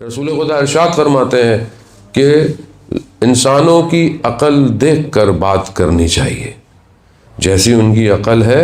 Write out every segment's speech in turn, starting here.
رسول خدا ارشاد فرماتے ہیں کہ انسانوں کی عقل دیکھ کر بات کرنی چاہیے، جیسی ان کی عقل ہے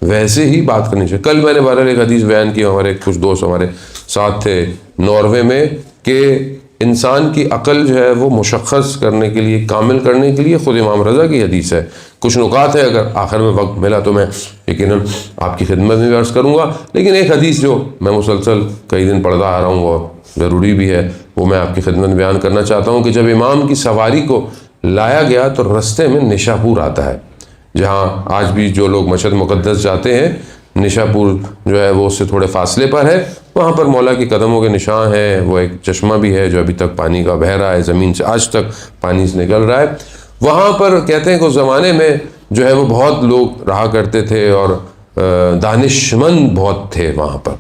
ویسے ہی بات کرنی چاہیے۔ کل میں نے بہرحال ایک حدیث بیان کی، ہمارے کچھ دوست ہمارے ساتھ تھے ناروے میں، کہ انسان کی عقل جو ہے وہ مشخص کرنے کے لیے، کامل کرنے کے لیے خود امام رضا کی حدیث ہے۔ کچھ نکات ہیں، اگر آخر میں وقت ملا تو میں یقیناً آپ کی خدمت میں بھی عرض کروں گا، لیکن ایک حدیث جو میں مسلسل کئی دن پڑھتا آ رہا ہوں اور ضروری بھی ہے، وہ میں آپ کی خدمت میں بیان کرنا چاہتا ہوں کہ جب امام کی سواری کو لایا گیا تو رستے میں نشا پور آتا ہے، جہاں آج بھی جو لوگ مشہد مقدس جاتے ہیں، نشا پور جو ہے وہ اس سے تھوڑے فاصلے پر ہے، وہاں پر مولا کی قدموں کے نشان ہیں۔ وہ ایک چشمہ بھی ہے جو ابھی تک پانی کا بہہ رہا ہے، زمین سے آج تک پانی سے نکل رہا ہے۔ وہاں پر کہتے ہیں کہ اس زمانے میں جو ہے وہ بہت لوگ رہا کرتے تھے اور دانشمند بہت تھے وہاں پر،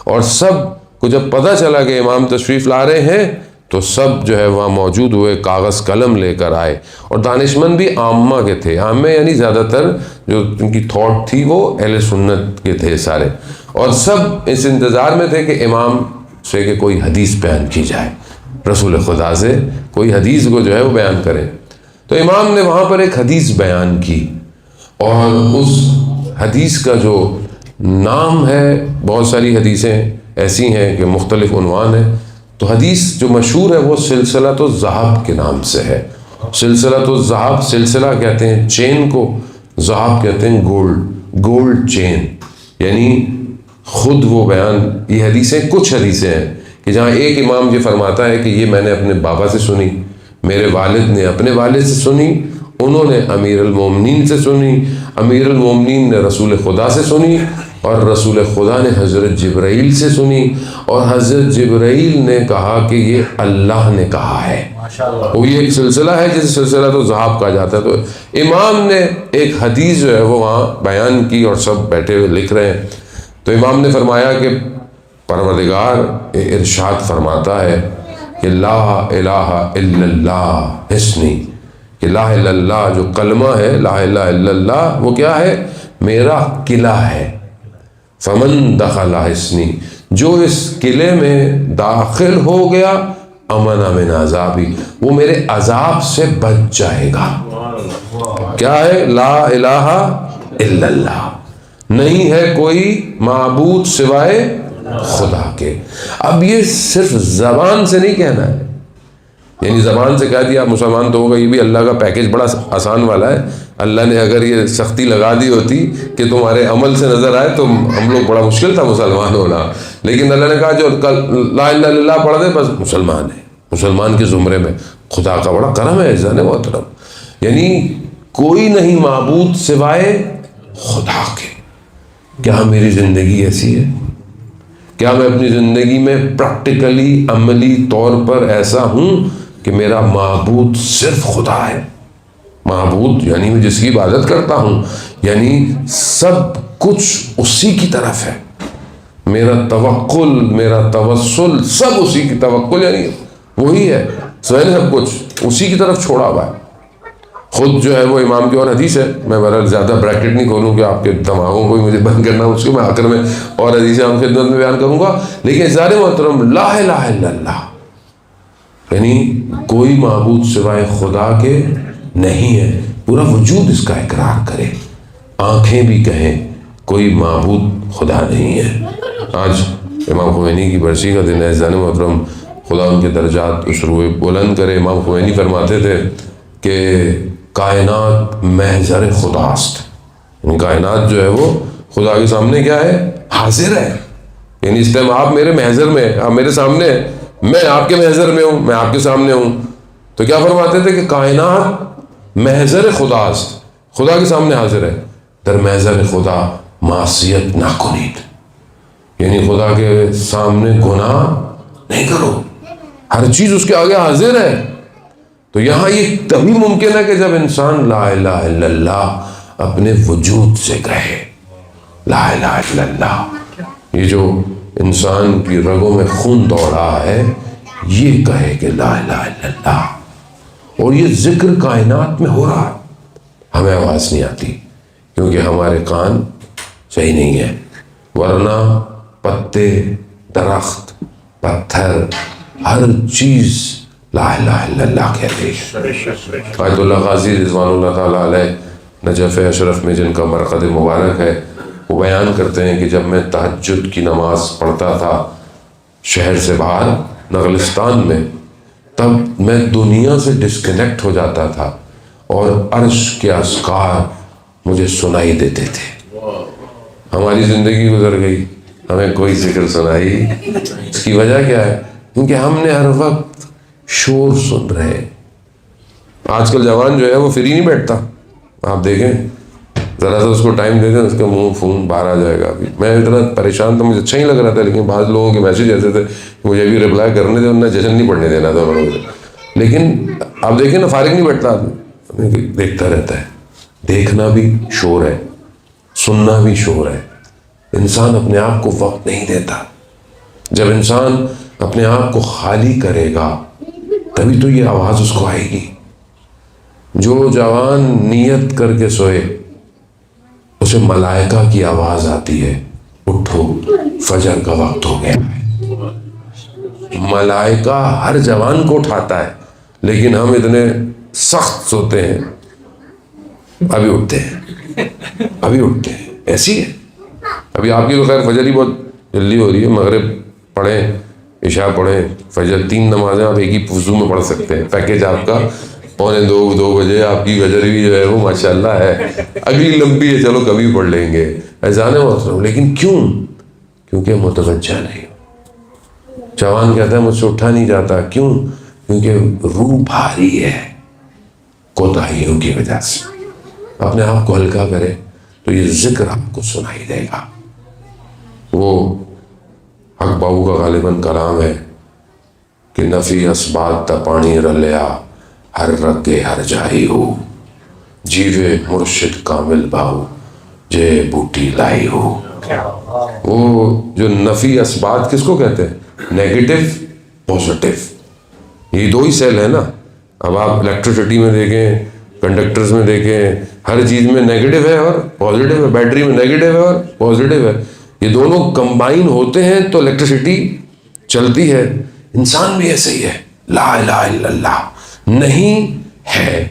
اور سب کو جب پتہ چلا کہ امام تشریف لا رہے ہیں تو سب جو ہے وہاں موجود ہوئے، کاغذ قلم لے کر آئے، اور دانشمند بھی عامہ کے تھے۔ عامہ یعنی زیادہ تر جو ان کی تھاٹ تھی وہ اہل سنت کے تھے سارے، اور سب اس انتظار میں تھے کہ امام سے کہ کوئی حدیث بیان کی جائے، رسول خدا سے کوئی حدیث کو جو ہے وہ بیان کریں۔ تو امام نے وہاں پر ایک حدیث بیان کی، اور اس حدیث کا جو نام ہے، بہت ساری حدیثیں ایسی ہیں کہ مختلف عنوان ہیں، تو حدیث جو مشہور ہے وہ سلسلۃ الذہب کے نام سے ہے۔ سلسلۃ الذہب، سلسلہ کہتے ہیں چین کو، ذہب کہتے ہیں گولڈ چین، یعنی خود وہ بیان، یہ حدیثیں کچھ حدیثیں ہیں کہ جہاں ایک امام یہ فرماتا ہے کہ یہ میں نے اپنے بابا سے سنی، میرے والد نے اپنے والد سے سنی، انہوں نے امیر المومنین سے سنی، امیر المومنین نے رسول خدا سے سنی، اور رسول خدا نے حضرت جبرائیل سے سنی، اور حضرت جبرائیل نے کہا کہ یہ اللہ نے کہا ہے۔ وہ یہ ایک سلسلہ ہے جسے سلسلہ تو ذہاب کہا جاتا ہے۔ تو امام نے ایک حدیث جو ہے وہ وہاں بیان کی، اور سب بیٹھے ہوئے لکھ رہے ہیں۔ تو امام نے فرمایا کہ پروردگار ارشاد فرماتا ہے کہ لا الہ الا اللہ حسنی، کہ لا الہ الا اللہ جو کلمہ ہے، لا الہ الا اللہ، وہ کیا ہے؟ میرا قلعہ ہے۔ فمن دخل حسنی، جو اس قلعے میں داخل ہو گیا، امن من عذابی، وہ میرے عذاب سے بچ جائے گا۔ کیا ہے؟ لا الہ الا اللہ، نہیں ہے کوئی معبود سوائے خدا کے۔ اب یہ صرف زبان سے نہیں کہنا ہے، یعنی زبان سے کہہ دیا مسلمان تو ہوگا، یہ بھی اللہ کا پیکیج بڑا آسان والا ہے۔ اللہ نے اگر یہ سختی لگا دی ہوتی کہ تمہارے عمل سے نظر آئے تو ہم لوگ بڑا مشکل تھا مسلمان ہونا، لیکن اللہ نے کہا جو لا الہ الا اللہ پڑھ دے بس مسلمان ہے، مسلمان کے زمرے میں۔ خدا کا بڑا کرم ہے عزیزان محترم، یعنی کوئی نہیں معبود سوائے خدا کے۔ کیا میری زندگی ایسی ہے؟ کیا میں اپنی زندگی میں پریکٹیکلی، عملی طور پر ایسا ہوں کہ میرا معبود صرف خدا ہے؟ معبود یعنی میں جس کی عبادت کرتا ہوں، یعنی سب کچھ اسی کی طرف ہے، میرا توکل، میرا توسل سب اسی کی، توکل یعنی وہی ہے، سب کچھ اسی کی طرف چھوڑا ہوا ہے۔ خود جو ہے وہ امام کی اور حدیث ہے، میں بہرحال زیادہ بریکٹ نہیں کھولوں کہ آپ کے دماغوں کو مجھے بند کرنا، اس کو میں آخر میں اور حدیثیں ہم خدمت میں بیان کروں گا۔ لیکن ذات محترم، لا الہ الا اللہ یعنی کوئی معبود سوائے خدا کے نہیں ہے، پورا وجود اس کا اقرار کرے، آنکھیں بھی کہیں کوئی معبود خدا نہیں ہے۔ آج امام خمینی کی برسی کا دن ہے عزیزان محترم، خدا ان کے درجات اس روئے بلند کرے۔ امام خمینی فرماتے تھے کہ کائنات محضر خداست، یعنی کائنات جو ہے وہ خدا کے سامنے کیا ہے؟ حاضر ہے، یعنی اس ٹائم آپ میرے محضر میں، آپ میرے سامنے، میں آپ کے محضر میں ہوں، میں آپ کے سامنے ہوں۔ تو کیا فرماتے تھے کہ کائنات محضر خداست، خدا کے سامنے حاضر ہے، در محضر خدا معصیت نہ کنید، یعنی خدا کے سامنے گناہ نہیں کرو، ہر چیز اس کے آگے حاضر ہے۔ تو یہاں یہ تبھی ممکن ہے کہ جب انسان لا الہ الا اللہ اپنے وجود سے کہے، لا الہ الا اللہ، یہ جو انسان کی رگوں میں خون دوڑ رہا ہے یہ کہے کہ لا الہ الا اللہ، اور یہ ذکر کائنات میں ہو رہا ہے، ہمیں آواز نہیں آتی کیونکہ ہمارے کان صحیح نہیں ہے، ورنہ پتے، درخت، پتھر، ہر چیز لا الہ الا اللہ کہتے ہیں۔ آیت اللہ قاضی رضوان اللہ تعالیٰ علیہ نجف اشرف میں جن کا مرقد مبارک ہے، وہ بیان کرتے ہیں کہ جب میں تہجد کی نماز پڑھتا تھا شہر سے باہر نغلستان میں، تب میں دنیا سے ڈسکنیکٹ ہو جاتا تھا اور عرش کے اذکار مجھے سنائی دیتے تھے۔ ہماری زندگی گزر گئی، ہمیں کوئی ذکر سنائی، اس کی وجہ کیا ہے؟ کیونکہ ہم نے ہر وقت شور سن رہے ہیں۔ آج کل جوان جو ہے وہ فری نہیں بیٹھتا، آپ دیکھیں ذرا سا اس کو ٹائم دے دیں، اس کا منہ فون باہر آ جائے گا۔ ابھی میں اتنا پریشان تھا، مجھے اچھا ہی لگ رہا تھا، لیکن بعض لوگوں کے میسیج ایسے تھے مجھے بھی رپلائی کرنے دے، انہیں جشن نہیں پڑھنے دینا تھا مجھے۔ لیکن آپ دیکھیں نا، فارغ نہیں بیٹھتا آدمی، دیکھتا رہتا ہے۔ دیکھنا بھی شور ہے، سننا بھی شور ہے۔ انسان اپنے آپ کو وقت نہیں دیتا۔ جب انسان اپنے آپ کو خالی کرے گا تبھی تو یہ آواز اس کو آئے گی۔ جو جوان نیت کر کے سوئے اسے ملائکہ کی آواز آتی ہے، اٹھو فجر کا وقت ہو گیا ہے۔ ملائکہ ہر جوان کو اٹھاتا ہے، لیکن ہم اتنے سخت سوتے ہیں، ابھی اٹھتے ہیں، ایسی ہے۔ ابھی آپ کی تو خیر فجر ہی بہت جلدی ہو رہی ہے، مغرب پڑھیں، عشاء پڑھیں، فجر 3 نمازیں آپ ایک ہی وضو میں پڑھ سکتے ہیں۔ پیکیج آپ کا 1:45 بجے آپ کی فجر بھی جو ہے وہ ماشاءاللہ ہے، اگلی لمبی ہے، چلو کبھی پڑھ لیں گے، اذان محترم۔ لیکن کیونکہ متوجہ نہیں۔ جوان کہتا ہے مجھ سے اٹھا نہیں جاتا، کیوں؟ کیونکہ روح بھاری ہے کوتاہیوں کی وجہ سے۔ اپنے آپ کو ہلکا کرے تو یہ ذکر آپ کو سنائی دے گا۔ وہ حق بابو کا غالباً کلام ہے کہ نفی اسبات تا پانی رلیا، ہر رگے ہر جائی ہو، جیوے مرشد کامل باہو، جے بوٹی لائی ہو۔ وہ جو نفی اسبات کس کو کہتے ہیں؟ نیگیٹو پوزیٹو، یہ 2 ہی سیل ہے نا۔ اب آپ الیکٹریسٹی میں دیکھیں، کنڈکٹرز میں دیکھیں، ہر چیز میں نیگیٹو ہے اور پازیٹو ہے، بیٹری میں نیگیٹو ہے اور پازیٹو ہے، یہ دونوں کمبائن ہوتے ہیں تو الیکٹریسٹی چلتی ہے۔ انسان بھی ایسے ہی ہے، لا الہ الا اللہ نہیں ہے،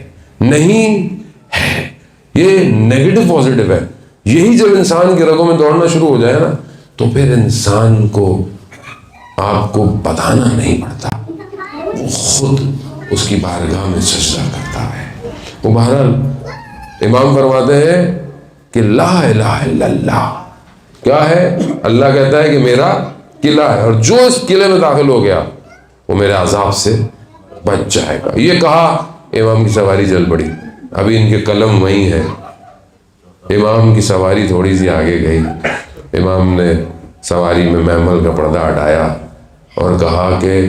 یہ نیگیٹو پازیٹو ہے۔ یہی جب انسان کی رگوں میں دوڑنا شروع ہو جائے نا تو پھر انسان کو آپ کو بتانا نہیں پڑتا، وہ خود اس کی بارگاہ میں سجدہ کرتا ہے۔ وہ بہرحال امام فرماتے ہیں کہ لا الہ الا اللہ کیا ہے؟ اللہ کہتا ہے کہ میرا قلعہ ہے، اور جو اس قلعے میں داخل ہو گیا وہ میرے عذاب سے بچ جائے گا۔ یہ کہا امام کی سواری جل پڑی، ابھی ان کے قلم وہیں ہے۔ امام کی سواری تھوڑی سی آگے گئی، امام نے سواری میں محمل کا پردہ ہٹایا اور کہا کہ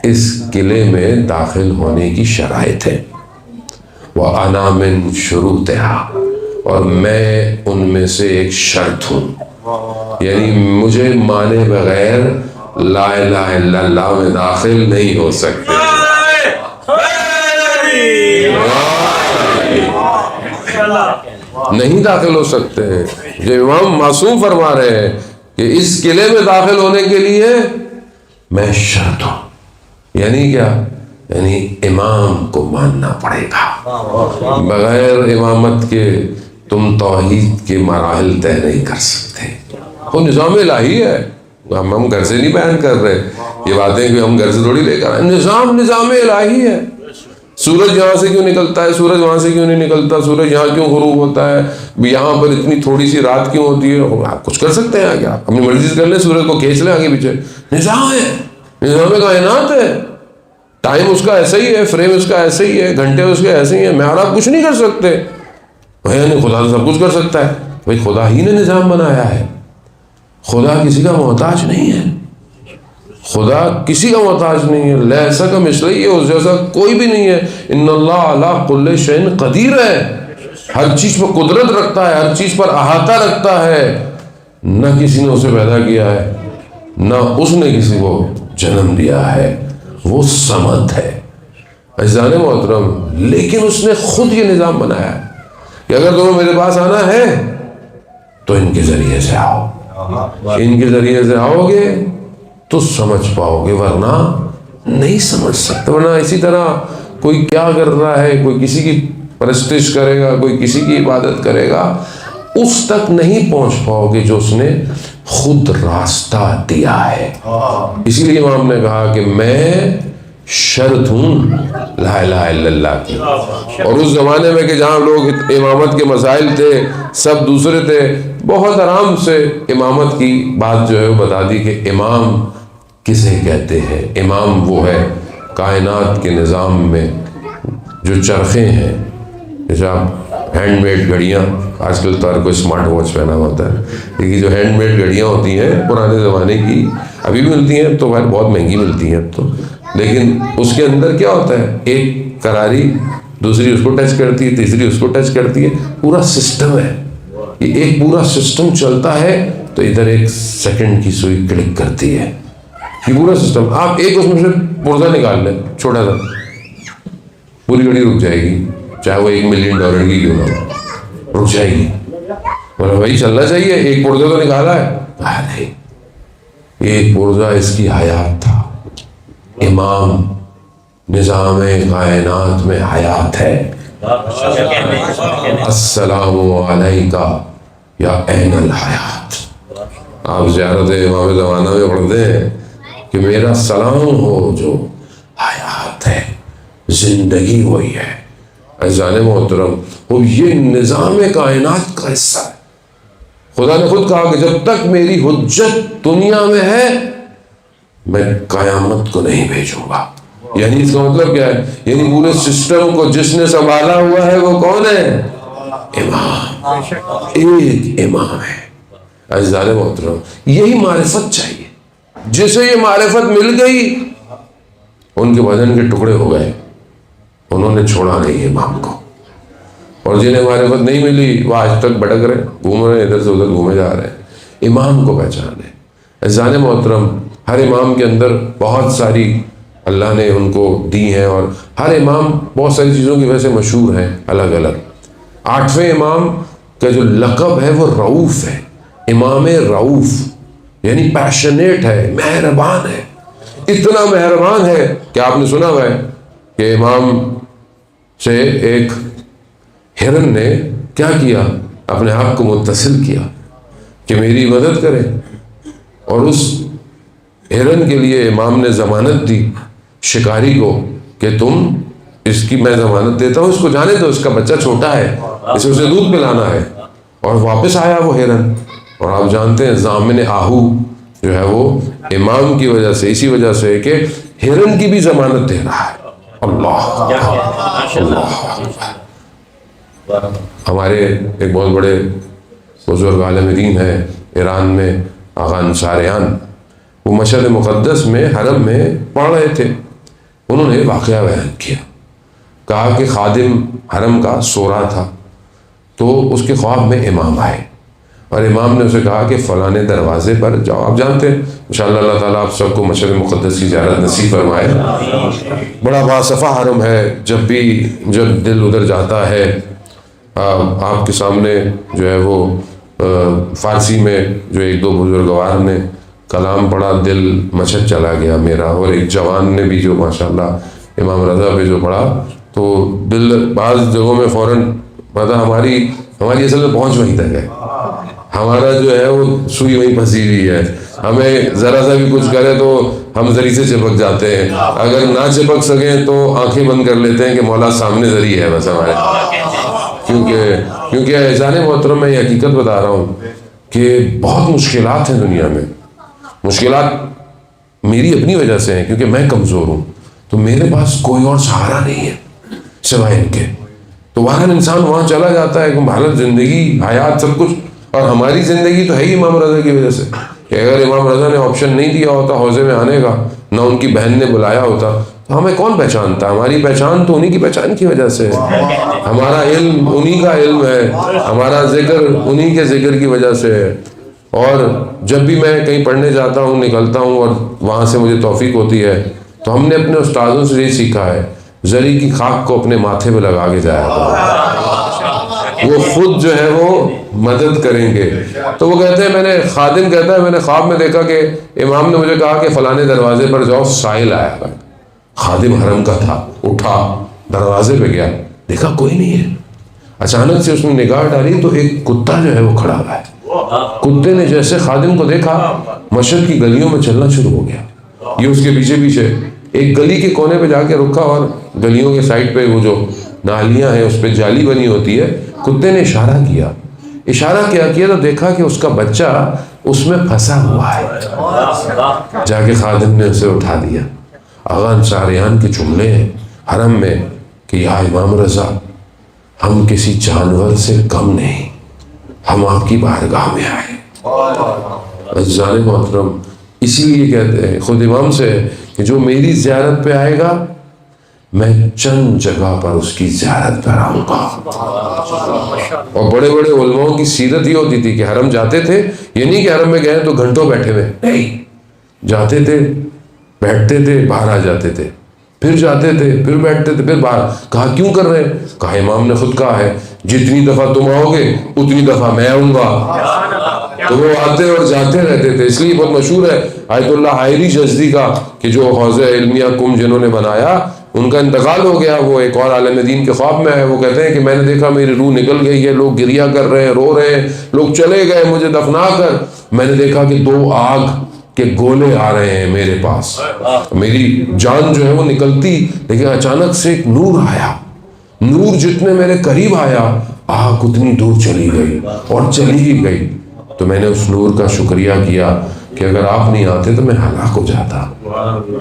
اس قلعے میں داخل ہونے کی شرائط ہے، وَأَنَا مِن شُرُوطِهَا، اور میں ان میں سے ایک شرط ہوں، یعنی مجھے مانے بغیر لا الہ الا اللہ میں داخل نہیں ہو سکتے۔ نہیں داخل ہو سکتے ہیں۔ جو امام معصوم فرما رہے ہیں کہ اس قلعے میں داخل ہونے کے لیے میں شرط ہوں، یعنی کیا؟ یعنی امام کو ماننا پڑے گا، بغیر امامت کے تم توحید کے مراحل طے نہیں کر سکتے۔ وہ نظام الہی ہے، ہم گھر سے نہیں بیان کر رہے یہ باتیں کہ ہم گھر سے تھوڑی لے کر آئے، نظام الہی ہے۔ سورج یہاں سے کیوں نکلتا ہے، سورج وہاں سے کیوں نہیں نکلتا، سورج یہاں کیوں غروب ہوتا ہے، یہاں پر اتنی تھوڑی سی رات کیوں ہوتی ہے، آپ کچھ کر سکتے ہیں آگے، آپ اپنی مرضی سے کر لیں، سورج کو کھینچ لیں آگے پیچھے، نظام ہے، نظام کائنات ہے، ٹائم اس کا ایسا ہی ہے، فریم اس کا ایسا ہی ہے، گھنٹے اس کے ایسے ہی ہیں، میں اور آپ کچھ نہیں کر سکتے۔ یعنی خدا تو سب کچھ کر سکتا ہے، بھائی خدا ہی نے نظام بنایا ہے، خدا کسی کا محتاج نہیں ہے، خدا کسی کا محتاج نہیں ہے، لیسا کا مثلی ہے، اس جیسا کوئی بھی نہیں ہے۔ ان اللہ علی کل شیء قدیر ہے، ہر چیز پر قدرت رکھتا ہے، ہر چیز پر احاطہ رکھتا ہے۔ نہ کسی نے اسے پیدا کیا ہے، نہ اس نے کسی کو جنم دیا ہے، وہ صمد ہے۔ عزیزان محترم، لیکن اس نے خود یہ نظام بنایا ہے کہ اگر تمہیں میرے پاس آنا ہے تو ان کے ذریعے سے آؤ، ان کے ذریعے سے آؤ گے تو سمجھ پاؤ گے، ورنہ نہیں سمجھ سکتا. ورنہ اسی طرح کوئی کیا کر رہا ہے, کوئی کسی کی پرستش کرے گا, کوئی کسی کی عبادت کرے گا, اس تک نہیں پہنچ پاؤ گے جو اس نے خود راستہ دیا ہے. اسی لیے امام نے کہا کہ میں شرط ہوں لا الہ الا اللہ کی. اور اس زمانے میں کہ جہاں لوگ امامت کے مسائل تھے, سب دوسرے تھے, بہت آرام سے امامت کی بات جو ہے وہ بتا دی کہ امام کسے کہتے ہیں. امام وہ ہے کائنات کے نظام میں جو چرخے ہیں, جیسے آپ ہینڈ میڈ گھڑیاں, آج کل تو ہر کوئی اسمارٹ واچ پہنا ہوتا ہے, لیکن جو ہینڈ میڈ گھڑیاں ہوتی ہیں پرانے زمانے کی ابھی بھی ملتی ہیں, تو بہت مہنگی ملتی ہیں اب تو, لیکن اس کے اندر کیا ہوتا ہے, ایک کراری دوسری اس کو ٹچ کرتی ہے, تیسری اس کو ٹچ کرتی ہے, پورا سسٹم ہے. یہ ایک پورا سسٹم چلتا ہے تو ادھر ایک سیکنڈ کی سوئی کلک کرتی ہے, یہ پورا سسٹم. آپ ایک اس میں سے پرزہ نکال لیں چھوٹا سا, پوری گھڑی رک جائے گی, چاہے وہ $1 ملین کی کیوں نہ ہو, رک جائے گی. بولے بھائی چلنا چاہیے, ایک پرزہ تو نکالا ہے. نہیں, ایک پرزہ اس کی حیات تھا. امام نظام کائنات میں حیات ہے. السلام علیکہ یا عین الحیات. آپ زیارت امام زمانہ میں پڑھتے ہیں کہ میرا سلام ہو جو حیات ہے, زندگی وہی ہے. عزیزان محترم, وہ یہ نظام کائنات کا حصہ ہے. خدا نے خود کہا کہ جب تک میری حجت دنیا میں ہے میں قیامت کو نہیں بھیجوں گا. یعنی اس کا مطلب کیا ہے, یعنی پورے سسٹم کو جس نے سنبھالا ہوا ہے وہ کون ہے؟ امام. ایک امام ہے. عزیزان محترم, یہی معرفت چاہیے. جسے یہ معرفت مل گئی ان کے بدن کے ٹکڑے ہو گئے, انہوں نے چھوڑا نہیں امام کو. اور جنہیں معرفت نہیں ملی وہ آج تک بھٹک رہے, گھوم رہے, ادھر سے ادھر گھومے جا رہے ہیں. امام کو پہچانے. عزیزان محترم, ہر امام کے اندر بہت ساری اللہ نے ان کو دی ہیں, اور ہر امام بہت ساری چیزوں کی وجہ سے مشہور ہیں الگ الگ. 8ویں امام کا جو لقب ہے وہ رؤوف ہے. امام رؤوف یعنی پیشنیٹ ہے, مہربان ہے. اتنا مہربان ہے کہ آپ نے سنا ہوا ہے کہ امام سے ایک ہرن نے کیا کیا, اپنے آپ کو متصل کیا کہ میری مدد کرے. اور اس ہرن کے لیے امام نے ضمانت دی شکاری کو کہ تم اس کی, میں ضمانت دیتا ہوں, اس کو جانے دو, اس کا بچہ چھوٹا ہے, اسے دودھ پلانا ہے. اور واپس آیا وہ ہرن. اور آپ جانتے ہیں ضامن آہو جو ہے وہ امام کی وجہ سے, اسی وجہ سے کہ ہرن کی بھی ضمانت دے رہا ہے. اللہ اللہ. ہمارے ایک بہت بڑے بزرگ عالم دین ہیں ایران میں, آغا انصاریان, وہ مشہد مقدس میں حرم میں پڑھ رہے تھے. انہوں نے واقعہ بیان کیا, کہا کہ خادم حرم کا سو رہا تھا تو اس کے خواب میں امام آئے, اور امام نے اسے کہا کہ فلانے دروازے پر جاؤ. آپ جانتے ہیں انشاءاللہ اللہ تعالیٰ آپ سب کو مشہد مقدس کی زیارت نصیب فرمائے. بڑا باصفا حرم ہے. جب دل ادھر جاتا ہے, آپ کے سامنے جو ہے وہ فارسی میں جو ایک دو بزرگوار نے کلام پڑھا, دل مچھت چلا گیا میرا. اور ایک جوان نے بھی جو ماشاءاللہ امام رضا پہ جو پڑھا تو دل بعض جگہوں میں فوراً, مطلب ہماری اصل میں پہنچ وہیں تک ہے. ہمارا جو ہے وہ سوئی وہیں پھنسی ہوئی ہے. ہمیں ذرا سا بھی کچھ کرے تو ہم زری سے چپک جاتے ہیں, اگر نہ چپک سکیں تو آنکھیں بند کر لیتے ہیں کہ مولا سامنے زری ہے بس ہمارے. کیونکہ اعزان محترم میں یہ حقیقت بتا رہا ہوں کہ بہت مشکلات ہیں دنیا میں. مشکلات میری اپنی وجہ سے ہیں کیونکہ میں کمزور ہوں, تو میرے پاس کوئی اور سہارا نہیں ہے سوائے ان کے. تو بہرحال انسان وہاں چلا جاتا ہے کہ بھارت زندگی حیات سب کچھ, اور ہماری زندگی تو ہے ہی امام رضا کی وجہ سے. کہ اگر امام رضا نے آپشن نہیں دیا ہوتا حوضے میں آنے کا, نہ ان کی بہن نے بلایا ہوتا, تو ہمیں کون پہچانتا؟ ہماری پہچان تو انہی کی پہچان کی وجہ سے ہے. ہمارا علم انہی کا علم ہے, ہمارا ذکر انہی کے ذکر کی وجہ سے ہے. اور جب بھی میں کہیں پڑھنے جاتا ہوں, نکلتا ہوں, اور وہاں سے مجھے توفیق ہوتی ہے, تو ہم نے اپنے استادوں سے یہ سیکھا ہے, زری کی خاک کو اپنے ماتھے پہ لگا کے جایا کرو, وہ خود جو ہے وہ مدد کریں گے. تو وہ کہتے ہیں, خادم کہتا ہے میں نے خواب میں دیکھا کہ امام نے مجھے کہا کہ فلانے دروازے پر جاؤ, سائل آیا. خادم حرم کا تھا، اٹھا دروازے پہ گیا، دیکھا کوئی نہیں ہے، اچانک سے اس نے نگاہ ڈالی تو ایک کتا جو ہے وہ کھڑا ہوا ہے۔ کتے نے جیسے خادم کو دیکھا مشرق کی گلیوں میں چلنا شروع ہو گیا، یہ اس کے پیچھے پیچھے ایک گلی کے کونے پہ جا کے رکا، اور گلیوں کے سائڈ پہ وہ جو نالیاں ہیں اس پہ جالی بنی ہوتی ہے، کتے نے اشارہ کیا تو دیکھا کہ اس کا بچہ اس میں پھنسا ہوا ہے۔ جا کے خادم نے اسے اٹھا دیا۔ آغا انصاریان کے جملے ہیں حرم میں کہ یا امام رضا، ہم کسی جانور سے کم نہیں، ہم آپ کی بارگاہ میں آئے۔ عزیزان محترم، اسی لیے کہتے ہیں خود امام سے کہ جو میری زیارت پہ آئے گا میں چند جگہ پر اس کی زیارت پر آؤں گا۔ اور بڑے بڑے علماء کی سیرت یہ ہوتی تھی کہ حرم جاتے تھے، یہ نہیں کہ حرم میں گئے تو گھنٹوں بیٹھے ہوئے، نہیں، جاتے تھے، بیٹھتے تھے، باہر آ جاتے تھے، پھر جاتے تھے، پھر بیٹھتے تھے، پھر باہر۔ کہا کیوں کر رہے ہیں؟ کہا امام نے خود کہا ہے جتنی دفعہ تم آؤ گے اتنی دفعہ میں آؤں گا۔ تو وہ آتے اور جاتے رہتے تھے۔ اس لیے بہت مشہور ہے آیت اللہ حائری جزدی کا کہ جو حوض علمیہ کم جنہوں نے بنایا، ان کا انتقال ہو گیا، وہ ایک اور عالم دین کے خواب میں ہے، وہ کہتے ہیں کہ میں نے دیکھا میری روح نکل گئی ہے، لوگ گریہ کر رہے ہیں، رو رہے ہیں، لوگ چلے گئے مجھے دفنا کر، میں نے دیکھا کہ 2 آگ کے گولے آ رہے ہیں میرے پاس، میری جان جو ہے وہ نکلتی، لیکن اچانک سے ایک نور آیا، نور جتنے میرے قریب آیا آگ اتنی دور چلی گئی اور چلی ہی گئی۔ تو میں نے اس نور کا شکریہ کیا کہ اگر آپ نہیں آتے تو میں ہلاک ہو جاتا،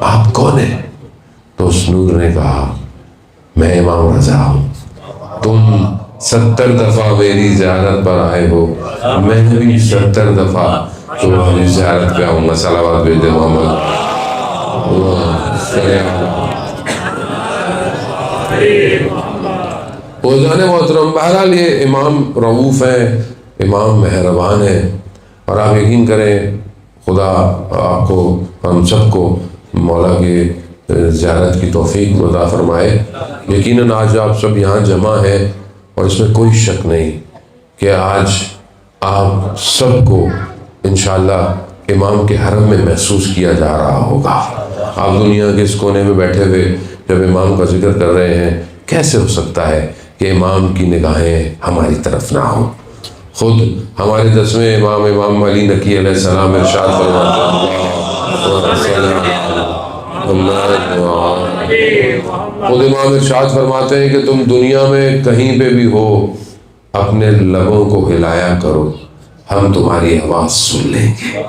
آپ کون ہیں؟ تو اس نور نے کہا میں امام رضا ہوں، تم 70 دفعہ میری زیارت پر آئے ہو، میں بھی 70 دفعہ تمہاری زیارت پہ آؤں گا۔ صلوات بھیج دے محمد۔ جانے محترم، بہرحال یہ امام رؤوف ہیں، امام مہربان ہیں، اور آپ یقین کریں خدا آپ کو ہم سب کو مولا کے زیارت کی توفیق عطا فرمائے۔ یقیناً آج آپ سب یہاں جمع ہیں اور اس میں کوئی شک نہیں کہ آج آپ سب کو انشاءاللہ امام کے حرم میں محسوس کیا جا رہا ہوگا۔ آپ دنیا کے اس کونے میں بیٹھے ہوئے جب امام کا ذکر کر رہے ہیں، کیسے ہو سکتا ہے کہ امام کی نگاہیں ہماری طرف نہ ہوں؟ خود ہمارے 10ویں امام علی نقی علیہ السلام ارشاد فرماتے ہیں، خود امام ارشاد فرماتے ہیں کہ تم دنیا میں کہیں پہ بھی ہو اپنے لبوں کو ہلایا کرو، ہم تمہاری آواز سن لیں گے۔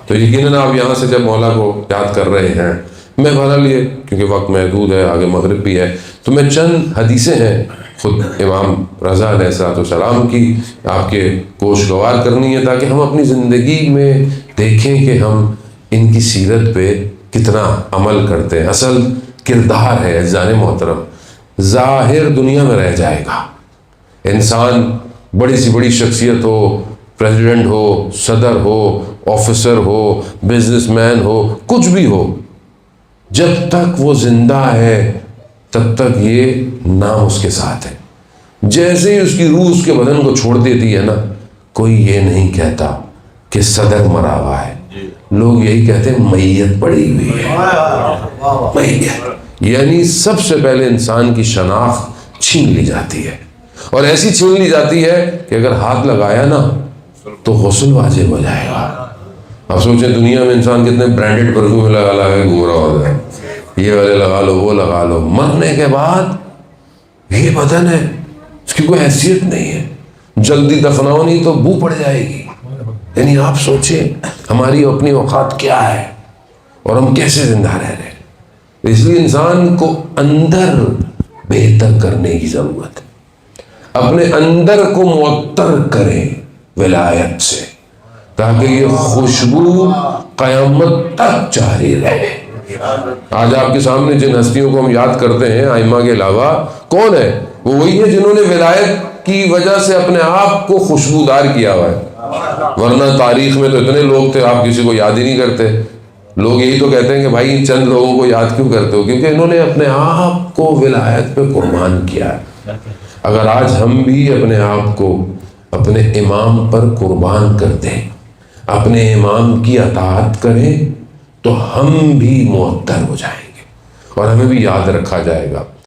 تو یقیناً آپ یہاں سے جب مولا کو یاد کر رہے ہیں، میں بہرحال یہ کیونکہ وقت محدود ہے، آگے مغرب بھی ہے، تو میں چند حدیثیں ہیں خود امام رضا علیہ السلام کی آپ کے گوشگوار کرنی ہے، تاکہ ہم اپنی زندگی میں دیکھیں کہ ہم ان کی سیرت پہ کتنا عمل کرتے ہیں۔ اصل کردار ہے عزیزان محترم، ظاہر دنیا میں رہ جائے گا، انسان بڑی سی بڑی شخصیت ہو، پریزیڈنٹ ہو، صدر ہو، آفیسر ہو، بزنس مین ہو، کچھ بھی ہو، جب تک وہ زندہ ہے تب تک یہ نام اس کے ساتھ ہے۔ جیسے ہی اس کی روح اس کے بدن کو چھوڑ دیتی ہے نا، کوئی یہ نہیں کہتا کہ صدر مرا ہوا ہے، لوگ یہی کہتے ہیں میت پڑی ہوئی ہے، میت، یعنی سب سے پہلے انسان کی شناخت چھین لی جاتی ہے، اور ایسی چھین لی جاتی ہے کہ اگر ہاتھ لگایا نا تو غسل واجب ہو جائے گا۔ اب سوچیں دنیا میں انسان کتنے برانڈڈ پرفیوم لگا کے گھوم رہا ہوتا ہے، یہ والے لگا لو، وہ لگا لو، مرنے کے بعد یہ بدن ہے، اس کی کوئی حیثیت نہیں ہے، جلدی دفناؤ نہیں تو بو پڑ جائے گی۔ یعنی آپ سوچیں ہماری اپنی اوقات کیا ہے اور ہم کیسے زندہ رہ رہے ہیں۔ اس لیے انسان کو اندر بہتر کرنے کی ضرورت ہے، اپنے اندر کو معطر کریں ولایت سے، تاکہ یہ خوشبو قیامت تک جاری رہے۔ آج آپ کے سامنے جن ہستیوں کو ہم یاد کرتے ہیں ائمہ کے علاوہ، کون ہے؟ وہ وہی ہے جنہوں نے ولایت کی وجہ سے اپنے آپ کو خوشبودار کیا ہوا ہے، ورنہ تاریخ میں تو اتنے لوگ تھے آپ کسی کو یاد ہی نہیں کرتے۔ لوگ یہی تو کہتے ہیں کہ بھائی چند لوگوں کو یاد کیوں کرتے ہو؟ کیونکہ انہوں نے اپنے آپ کو ولایت پہ قربان کیا ہے۔ اگر آج ہم بھی اپنے آپ کو اپنے امام پر قربان کر دیں، اپنے امام کی اطاعت کریں، تو ہم بھی معطر ہو جائیں گے، اور ہمیں بھی یاد رکھا جائے گا۔